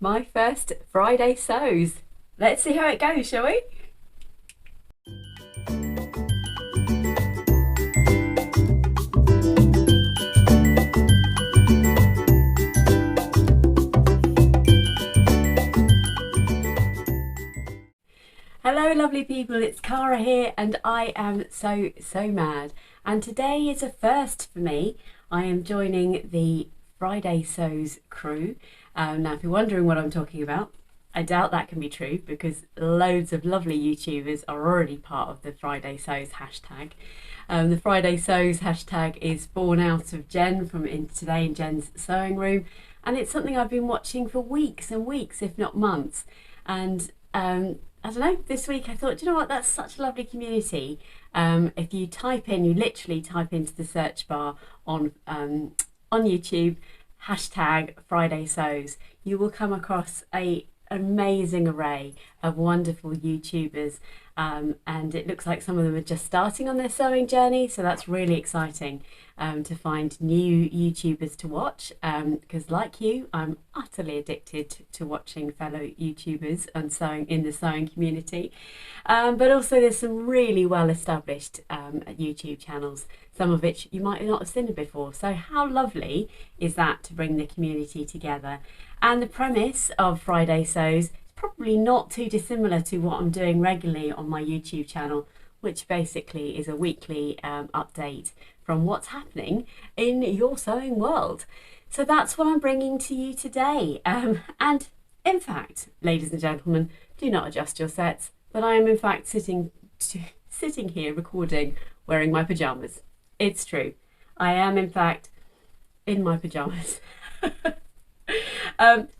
my first Friday sews. Let's see how it goes, shall we? Hello lovely people, it's Cara here and I am so mad, and today is a first for me. I am joining the Friday Sews crew. Now if you're wondering what I'm talking about, I doubt that can be true because loads of lovely YouTubers are already part of the Friday Sews hashtag. The Friday Sews hashtag is born out of Jen from Today in Jen's Sewing Room, and it's something I've been watching for weeks and weeks, if not months. And I don't know, this week I thought, do you know what, that's such a lovely community. If you you literally type into the search bar on YouTube, hashtag Friday Sews, you will come across an amazing array of wonderful YouTubers, and it looks like some of them are just starting on their sewing journey, so that's really exciting to find new YouTubers to watch, because like you, I'm utterly addicted to watching fellow YouTubers and sewing in the sewing community, but also there's some really well established YouTube channels, some of which you might not have seen before. So how lovely is that to bring the community together? And the premise of Friday Sews is probably not too dissimilar to what I'm doing regularly on my YouTube channel, which basically is a weekly update from what's happening in your sewing world. So that's what I'm bringing to you today. And in fact, ladies and gentlemen, do not adjust your sets, but I am in fact sitting here recording wearing my pajamas. It's true. I am in fact in my pajamas.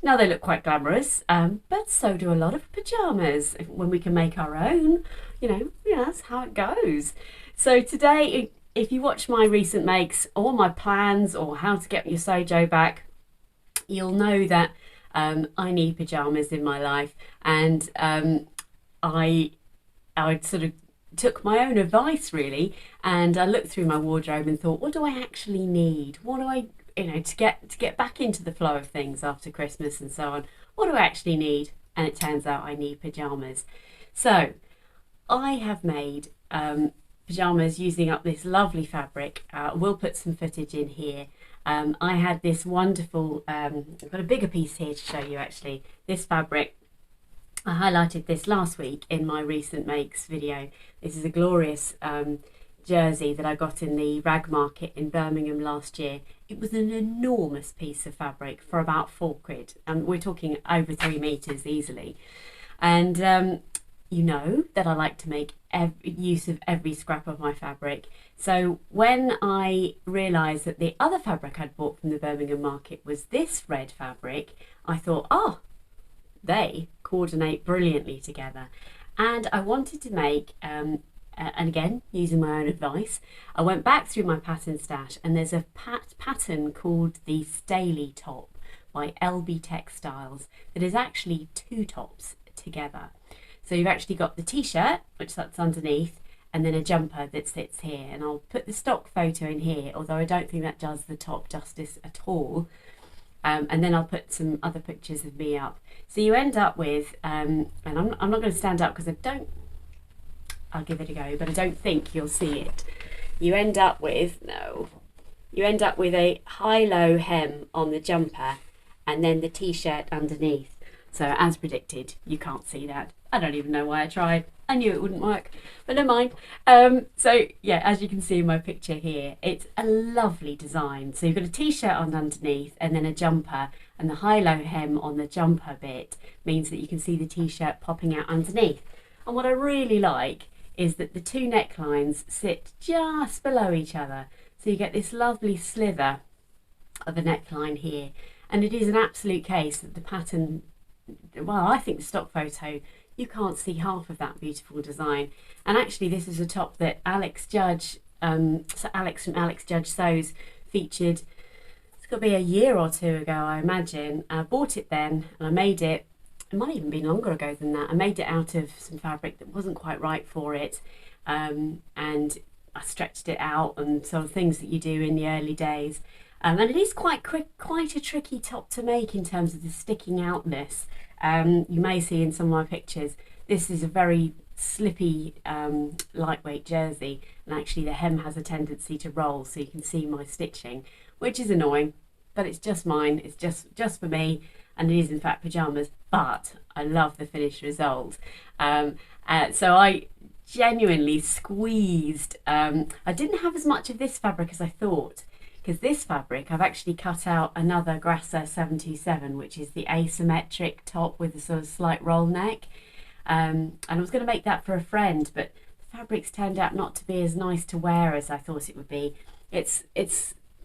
Now they look quite glamorous, but so do a lot of pajamas when we can make our own. That's how it goes. So today, if you watch my recent makes or my plans or how to get your sojo back, you'll know that I need pajamas in my life, and I sort of took my own advice really, and I looked through my wardrobe and thought, what do I actually need? What do I, to get back into the flow of things after Christmas and so on, what do I actually need? And it turns out I need pajamas. So I have made pajamas using up this lovely fabric. We'll put some footage in here. I had this wonderful, I've got a bigger piece here to show you actually, this fabric. I highlighted this last week in my recent makes video. This is a glorious jersey that I got in the rag market in Birmingham last year. It was an enormous piece of fabric for about £4, and we're talking over 3 meters easily. And you know that I like to make use of every scrap of my fabric. So when I realised that the other fabric I'd bought from the Birmingham market was this red fabric, I thought, they coordinate brilliantly together. And I wanted to make, and again, using my own advice, I went back through my pattern stash, and there's a pattern called the Staley top by Elbe Textiles that is actually 2 tops together. So you've actually got the t-shirt, which that's underneath, and then a jumper that sits here. And I'll put the stock photo in here, although I don't think that does the top justice at all. And then I'll put some other pictures of me up. So you end up with, and I'm not going to stand up because I'll give it a go, but I don't think you'll see it. You end up with a high-low hem on the jumper and then the t-shirt underneath. So as predicted, you can't see that. I don't even know why I tried. I knew it wouldn't work, but never mind. So yeah, as you can see in my picture here, it's a lovely design. So you've got a t-shirt on underneath and then a jumper, and the high-low hem on the jumper bit means that you can see the t-shirt popping out underneath. And what I really like is that the 2 necklines sit just below each other. So you get this lovely slither of a neckline here. And it is an absolute case that the pattern, well, I think the stock photo, you can't see half of that beautiful design. And actually this is a top that Alex Judge, so Alex from Alex Judge Sews featured, it's got to be a year or 2 ago I imagine. I bought it then and I made it. It might even be longer ago than that. I made it out of some fabric that wasn't quite right for it, and I stretched it out and sort of things that you do in the early days. And it is quite a tricky top to make in terms of the sticking outness. You may see in some of my pictures, this is a very slippy, lightweight jersey, and actually the hem has a tendency to roll, so you can see my stitching, which is annoying, but it's just mine. It's just for me, and it is in fact pajamas, but I love the finished result. So I genuinely squeezed. I didn't have as much of this fabric as I thought, because this fabric I've actually cut out another Grasser 727, which is the asymmetric top with a sort of slight roll neck, and I was going to make that for a friend, but the fabric's turned out not to be as nice to wear as I thought it would be. It's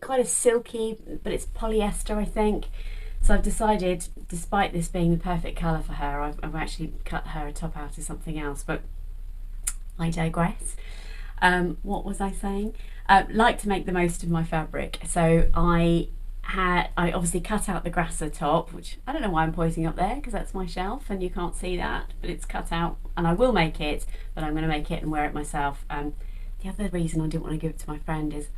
kind of silky, but it's polyester, I think. So I've decided, despite this being the perfect colour for her, I've actually cut her a top out of something else, but I digress. What was I saying? Like to make the most of my fabric. So I obviously cut out the Grasser top, which I don't know why I'm pointing up there, because that's my shelf and you can't see that, but it's cut out, and I will make it, but I'm going to make it and wear it myself. The other reason I didn't want to give it to my friend is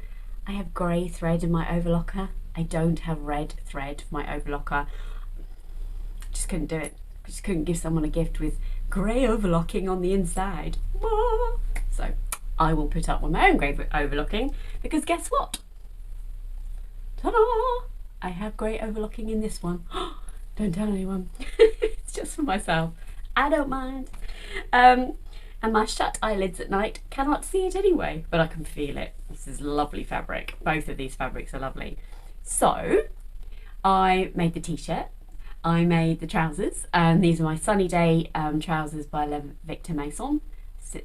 I have grey thread in my overlocker. I don't have red thread for my overlocker. Just couldn't do it. I just couldn't give someone a gift with grey overlocking on the inside. So I will put up with my own grey overlocking, because guess what? Ta-da! I have grey overlocking in this one. Don't tell anyone. It's just for myself. I don't mind. And my shut eyelids at night cannot see it anyway, but I can feel it. This is lovely fabric. Both of these fabrics are lovely. So I made the t-shirt, I made the trousers, and these are my sunny day trousers by Victor Mason.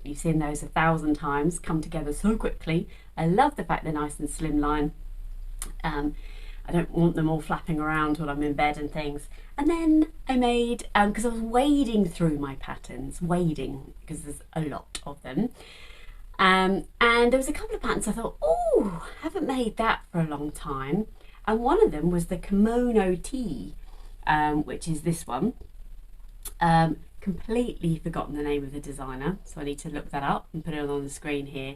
You've seen those 1,000 times, come together so quickly. I love the fact they're nice and slimline. I don't want them all flapping around while I'm in bed and things. And then I made, because I was wading through my patterns, because there's a lot of them. And there was a couple of patterns I thought, oh, I haven't made that for a long time. And one of them was the kimono tee, which is this one. Completely forgotten the name of the designer, so I need to look that up and put it on the screen here.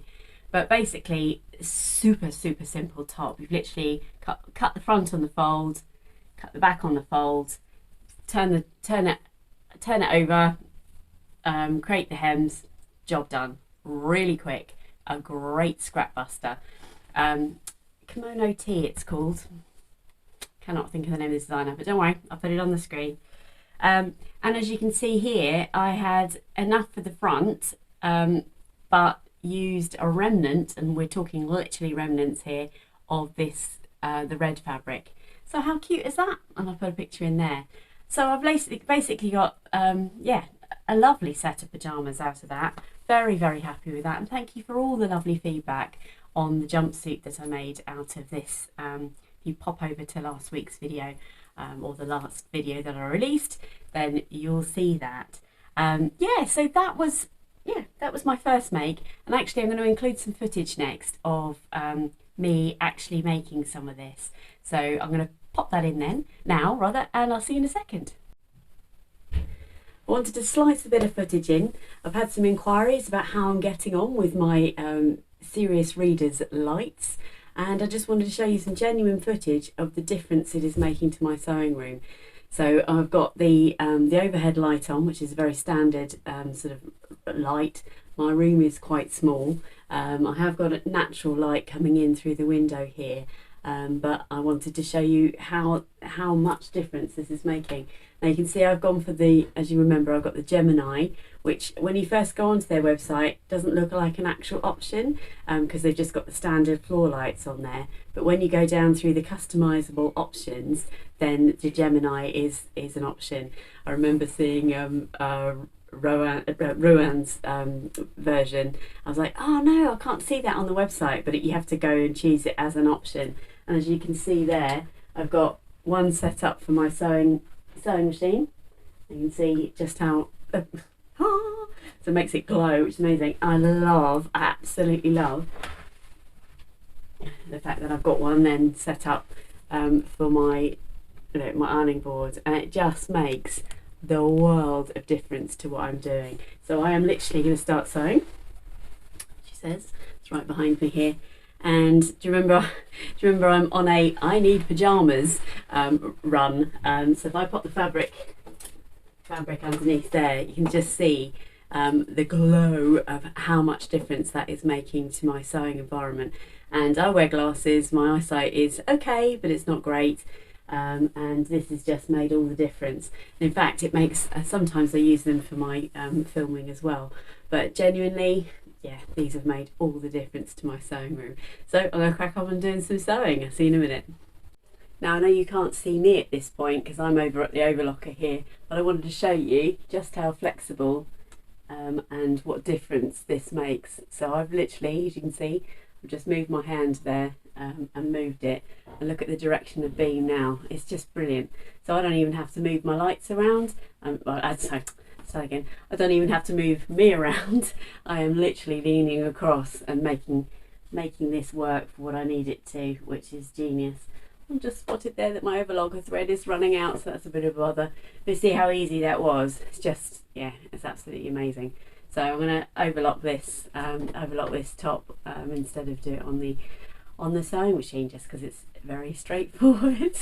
But basically, super simple top. You've literally cut the front on the fold, cut the back on the fold, turn it over, create the hems, job done. Really quick, a great scrap buster. Kimono tee it's called. Cannot think of the name of the designer, but don't worry, I'll put it on the screen. And as you can see here, I had enough for the front, but used a remnant, and we're talking literally remnants here, of this the red fabric. So how cute is that? And I'll put a picture in there. So I've basically got yeah, a lovely set of pajamas out of that. Very happy with that, and thank you for all the lovely feedback on the jumpsuit that I made out of this. If you pop over to last week's video, or the last video that I released, then you'll see that. Yeah, so that was my first make, and actually I'm going to include some footage next of me actually making some of this. So I'm going to pop that in now, and I'll see you in a second. I wanted to slice a bit of footage in. I've had some inquiries about how I'm getting on with my serious readers lights, and I just wanted to show you some genuine footage of the difference it is making to my sewing room. So I've got the overhead light on, which is a very standard sort of light. My room is quite small. I have got a natural light coming in through the window here, but I wanted to show you how much difference this is making. Now you can see I've gone for as you remember, I've got the Gemini, which when you first go onto their website doesn't look like an actual option, because they've just got the standard floor lights on there. But when you go down through the customizable options, then the Gemini is an option. I remember seeing Ruan's version. I was like, oh no, I can't see that on the website, but you have to go and choose it as an option. And as you can see there, I've got one set up for my sewing machine. You can see just how so it makes it glow, which is amazing. I absolutely love the fact that I've got one then set up for my my ironing board, and it just makes the world of difference to what I'm doing. So I am literally going to start sewing. She says it's right behind me here, And do you remember? Do you remember I'm on a I need pajamas run? So if I put the fabric underneath there, you can just see the glow of how much difference that is making to my sewing environment. And I wear glasses, my eyesight is okay, but it's not great. And this has just made all the difference. In fact, it makes, sometimes I use them for my filming as well, but genuinely, yeah, these have made all the difference to my sewing room. So I'm going to crack on and doing some sewing. I'll see you in a minute. Now I know you can't see me at this point because I'm over at the overlocker here, but I wanted to show you just how flexible and what difference this makes. So I've literally, as you can see, I've just moved my hand there and moved it, and look at the direction of beam now. It's just brilliant. So I don't even have to move my lights around. Again, I don't even have to move me around. I am literally leaning across and making this work for what I need it to, which is genius. I've just spotted there that my overlocker thread is running out, so that's a bit of a bother. But see how easy that was. It's just, yeah, it's absolutely amazing. So I'm going to overlock this top instead of do it on the sewing machine, just because it's very straightforward.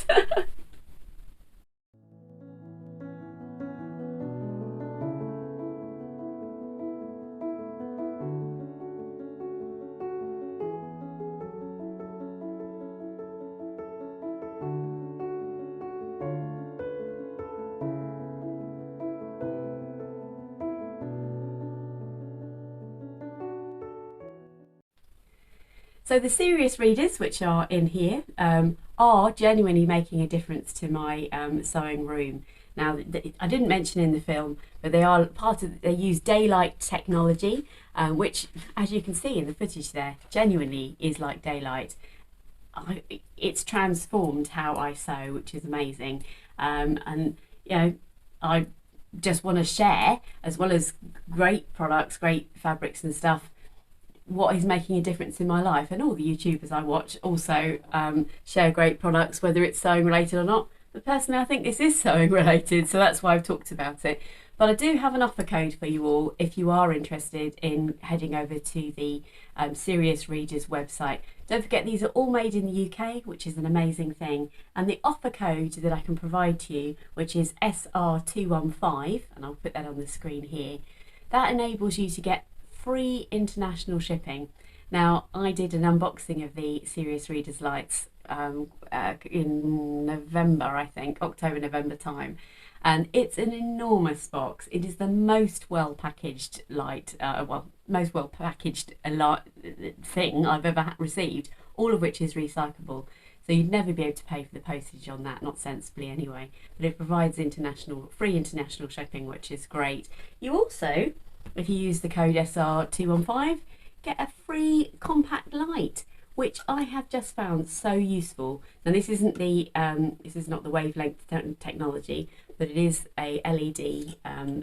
So the serious readers, which are in here, are genuinely making a difference to my sewing room. Now, I didn't mention in the film, but they are they use daylight technology, which, as you can see in the footage there, genuinely is like daylight. It's transformed how I sew, which is amazing. And, you know, I just want to share, as well as great products, great fabrics and stuff, what is making a difference in my life. And all the YouTubers I watch also share great products, whether it's sewing related or not. But personally, I think this is sewing related, so that's why I've talked about it. But I do have an offer code for you all if you are interested in heading over to the Serious Readers website. Don't forget, these are all made in the UK, which is an amazing thing. And the offer code that I can provide to you, which is SR215, and I'll put that on the screen here, that enables you to get free international shipping. Now, I did an unboxing of the Serious Readers lights in November, I think, October, November time. And it's an enormous box. It is the most well packaged light, most well packaged thing I've ever received, all of which is recyclable. So you'd never be able to pay for the postage on that, not sensibly anyway. But it provides free international shipping, which is great. You also, if you use the code SR215, get a free compact light, which I have just found so useful. Now this isn't this is not the wavelength technology, but it is a LED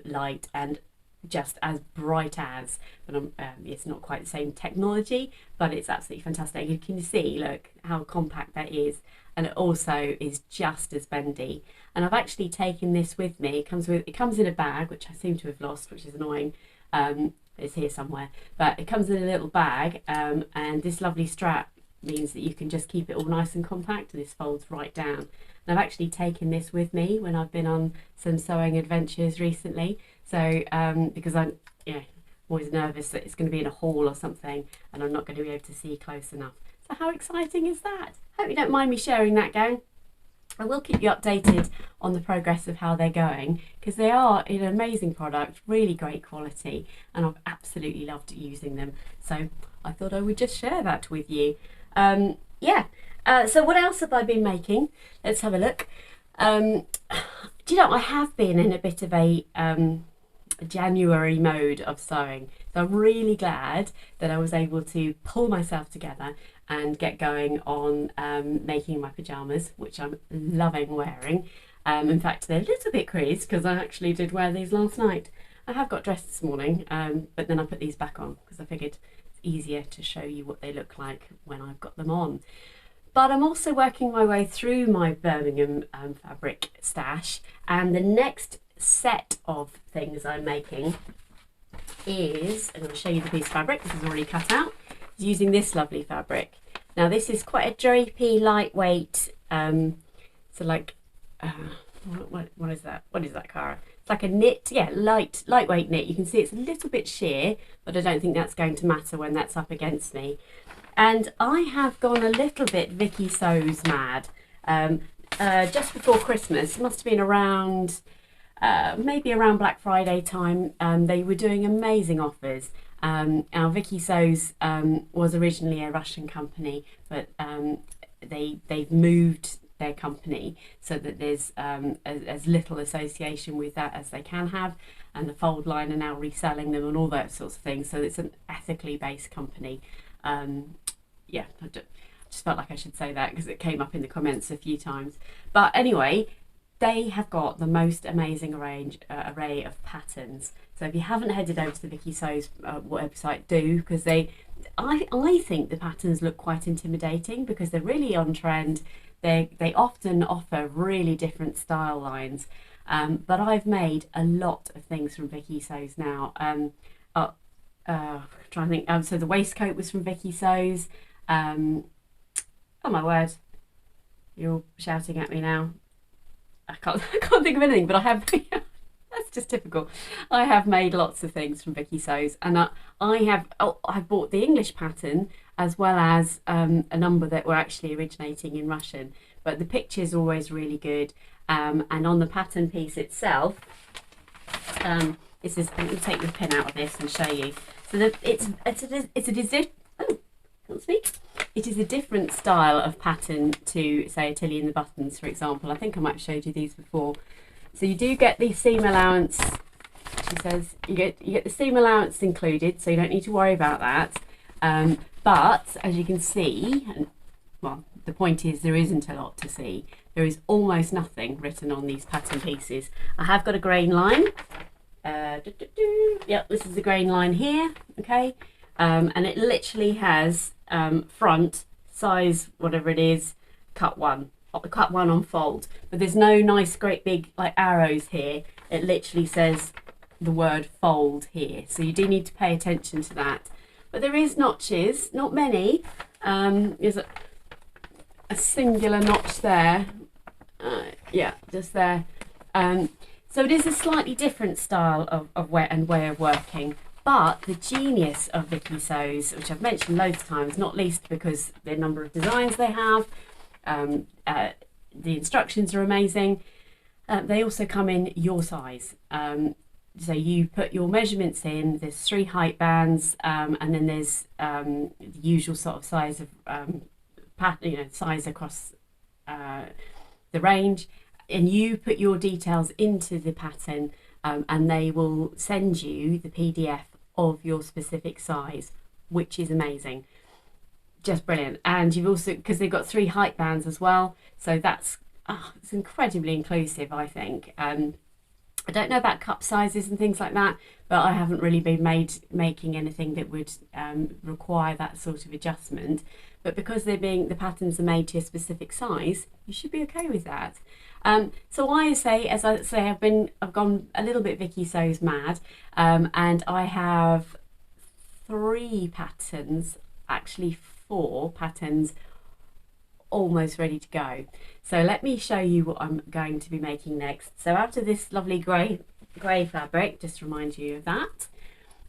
light, and just as bright as, but it's not quite the same technology, but it's absolutely fantastic. You can see, look how compact that is, and it also is just as bendy. And I've actually taken this with me. It comes in a bag, which I seem to have lost, which is annoying. It's here somewhere, but it comes in a little bag, and this lovely strap means that you can just keep it all nice and compact, and this folds right down. And I've actually taken this with me when I've been on some sewing adventures recently. So because I'm always nervous that it's going to be in a hall or something and I'm not going to be able to see close enough. So how exciting is that? Hope you don't mind me sharing that, gang. I will keep you updated on the progress of how they're going, because they are an amazing product, really great quality, and I've absolutely loved using them. So I thought I would just share that with you. So what else have I been making? Let's have a look. Do you know, I have been in a bit of a January mode of sewing, so I'm really glad that I was able to pull myself together and get going on making my pyjamas, which I'm loving wearing. In fact, they're a little bit creased because I actually did wear these last night. I have got dressed this morning, but then I put these back on because I figured it's easier to show you what they look like when I've got them on. But I'm also working my way through my Birmingham fabric stash, and the next set of things I'm making is, I'm going to show you the piece of fabric. This is already cut out. As using this lovely fabric. Now this is quite a drapey, lightweight, so like, what is that? What is that, Cara? It's like a knit, yeah, lightweight knit. You can see it's a little bit sheer, but I don't think that's going to matter when that's up against me. And I have gone a little bit Vikki Sews mad. Just before Christmas, it must have been around, maybe around Black Friday time, they were doing amazing offers. Now Vikki Sews was originally a Russian company, but they've moved their company so that there's as little association with that as they can have, and the Fold line are now reselling them and all that sorts of things. So it's an ethically based company. Yeah, I just felt like I should say that because it came up in the comments a few times. But anyway, they have got the most amazing array of patterns. So if you haven't headed over to the Vikki Sews website, do, because I think the patterns look quite intimidating because they're really on trend. They often offer really different style lines, but I've made a lot of things from Vikki Sews now. Trying to think. So the waistcoat was from Vikki Sews. Oh my word, you're shouting at me now. I can't think of anything, but I have. That's just typical. I have made lots of things from Vikki Sews, and I've bought the English pattern as well as a number that were actually originating in Russian. But the picture's always really good, and on the pattern piece itself, this is. Let me take the pin out of this and show you. So that it is a different style of pattern to, say, a Tilly in the Buttons, for example. I think I might have showed you these before. So you do get the seam allowance. She says you get the seam allowance included, so you don't need to worry about that. But as you can see, and well, the point is there isn't a lot to see. There is almost nothing written on these pattern pieces. I have got a grain line. Yep, this is the grain line here. Okay, and it literally has front size whatever it is, cut one on fold, but there's no nice great big like arrows here. It literally says the word fold here, so you do need to pay attention to that. But there is notches, not many. There's a singular notch there, yeah, just there. So it is a slightly different style of way of working. But the genius of Vikki Sews, which I've mentioned loads of times, not least because the number of designs they have, the instructions are amazing. They also come in your size. So you put your measurements in, there's 3 height bands, and then there's the usual sort of size of size across the range, and you put your details into the pattern, and they will send you the PDF of your specific size, which is amazing, just brilliant. And you've also, because they've got 3 height bands as well, so that's it's incredibly inclusive, I think. I don't know about cup sizes and things like that, but I haven't really been making anything that would require that sort of adjustment. But because the patterns are made to a specific size, you should be okay with that. So as I say, I've gone a little bit Vikki Sews mad, and I have 3 patterns, actually 4 patterns, almost ready to go. So let me show you what I'm going to be making next. So out of this lovely grey fabric, just to remind you of that,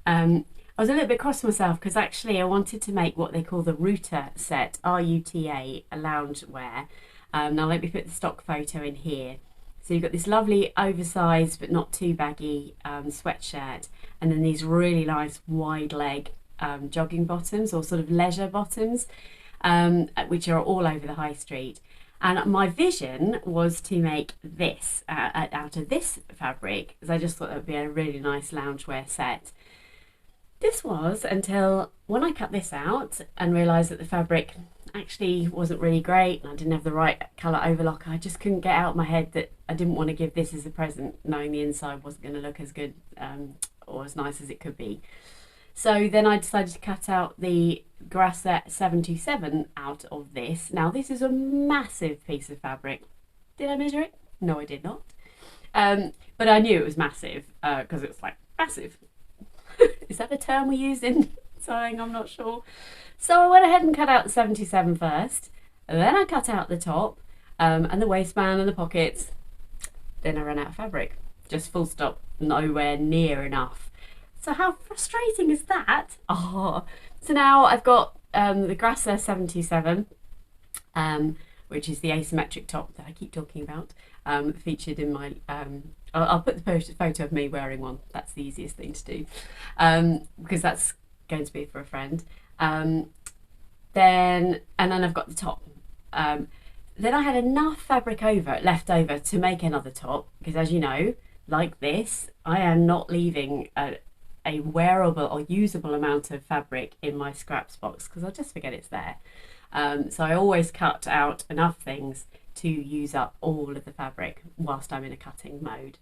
I was a little bit cross with myself because actually I wanted to make what they call the Ruta set, R-U-T-A, a loungewear. Now let me put the stock photo in here. So you've got this lovely oversized but not too baggy sweatshirt, and then these really nice wide leg jogging bottoms, or sort of leisure bottoms, which are all over the high street. And my vision was to make this out of this fabric, because I just thought it would be a really nice loungewear set. This was until when I cut this out and realised that the fabric actually wasn't really great and I didn't have the right colour overlock. I just couldn't get out of my head that I didn't want to give this as a present, knowing the inside wasn't going to look as good or as nice as it could be. So then I decided to cut out the Grasset 727 out of this. Now this is a massive piece of fabric. Did I measure it? No, I did not. But I knew it was massive because it was like massive. Is that a term we use in sewing, I'm not sure. So I went ahead and cut out the 77 first, and then I cut out the top and the waistband and the pockets. Then I ran out of fabric. Just full stop, nowhere near enough. So how frustrating is that? Oh, so now I've got the Grasser 77, which is the asymmetric top that I keep talking about, featured in my, I'll put the photo of me wearing one. That's the easiest thing to do, because that's going to be for a friend. Then I've got the top. Then I had enough fabric left over to make another top, because as you know, like this, I am not leaving a wearable or usable amount of fabric in my scraps box because I just forget it's there. So I always cut out enough things to use up all of the fabric whilst I'm in a cutting mode.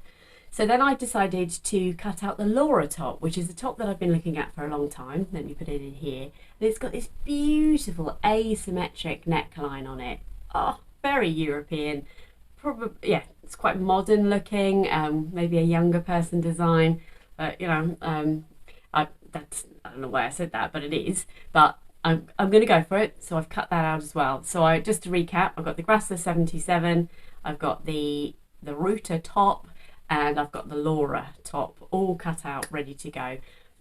So then I decided to cut out the Laura top, which is a top that I've been looking at for a long time. Let me put it in here. And it's got this beautiful asymmetric neckline on it. Oh, very European. Probably, yeah, it's quite modern looking, maybe a younger person design. You know, I don't know why I said that, but it is. But I'm going to go for it, so I've cut that out as well. So just to recap, I've got the Grasser 77, I've got the Ruta top, and I've got the Laura top, all cut out, ready to go.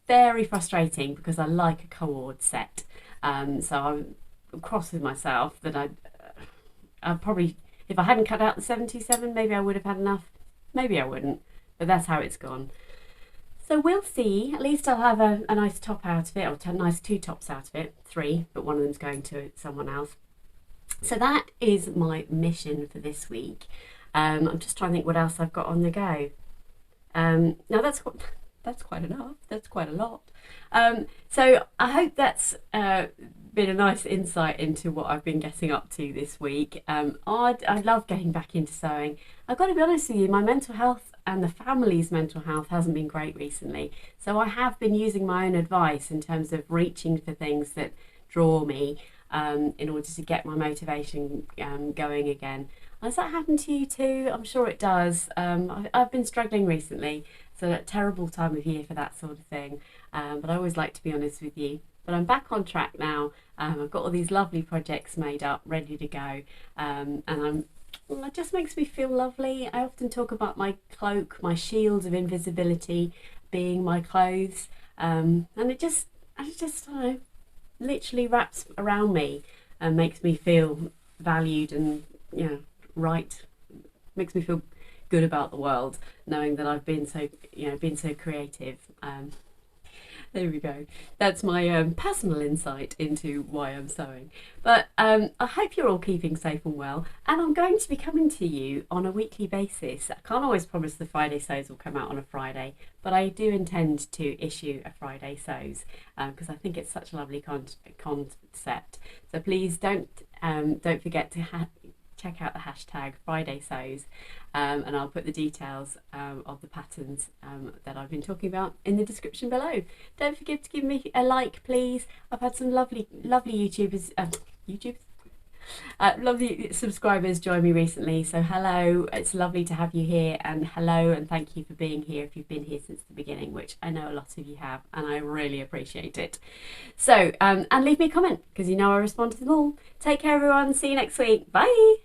Very frustrating because I like a cord set. So I'm cross with myself that I probably, if I hadn't cut out the 77, maybe I would have had enough. Maybe I wouldn't, but that's how it's gone. So we'll see. At least I'll have a nice top out of it, or a nice two tops out of it. 3, but one of them's going to someone else. So that is my mission for this week. I'm just trying to think what else I've got on the go. Now that's quite enough. That's quite a lot. So I hope that's been a nice insight into what I've been getting up to this week. I love getting back into sewing. I've got to be honest with you, my mental health and the family's mental health hasn't been great recently. So I have been using my own advice in terms of reaching for things that draw me in order to get my motivation going again. Has that happened to you too? I'm sure it does. I've been struggling recently. It's a terrible time of year for that sort of thing. But I always like to be honest with you. But I'm back on track now. I've got all these lovely projects made up, ready to go. And it just makes me feel lovely. I often talk about my cloak, my shield of invisibility being my clothes. And it just, I don't know, literally wraps around me and makes me feel valued and, you know, right. Makes me feel good about the world, knowing that I've been so, been so creative. There we go. That's my personal insight into why I'm sewing. But I hope you're all keeping safe and well. And I'm going to be coming to you on a weekly basis. I can't always promise the Friday Sews will come out on a Friday, but I do intend to issue a Friday Sews because I think it's such a lovely concept. So please don't forget to check out the hashtag Friday Sews, and I'll put the details of the patterns that I've been talking about in the description below. Don't forget to give me a like, please. I've had some lovely YouTubers, lovely subscribers join me recently. So hello, it's lovely to have you here, and hello and thank you for being here if you've been here since the beginning, which I know a lot of you have, and I really appreciate it. So and leave me a comment because you know I respond to them all. Take care everyone, see you next week, bye.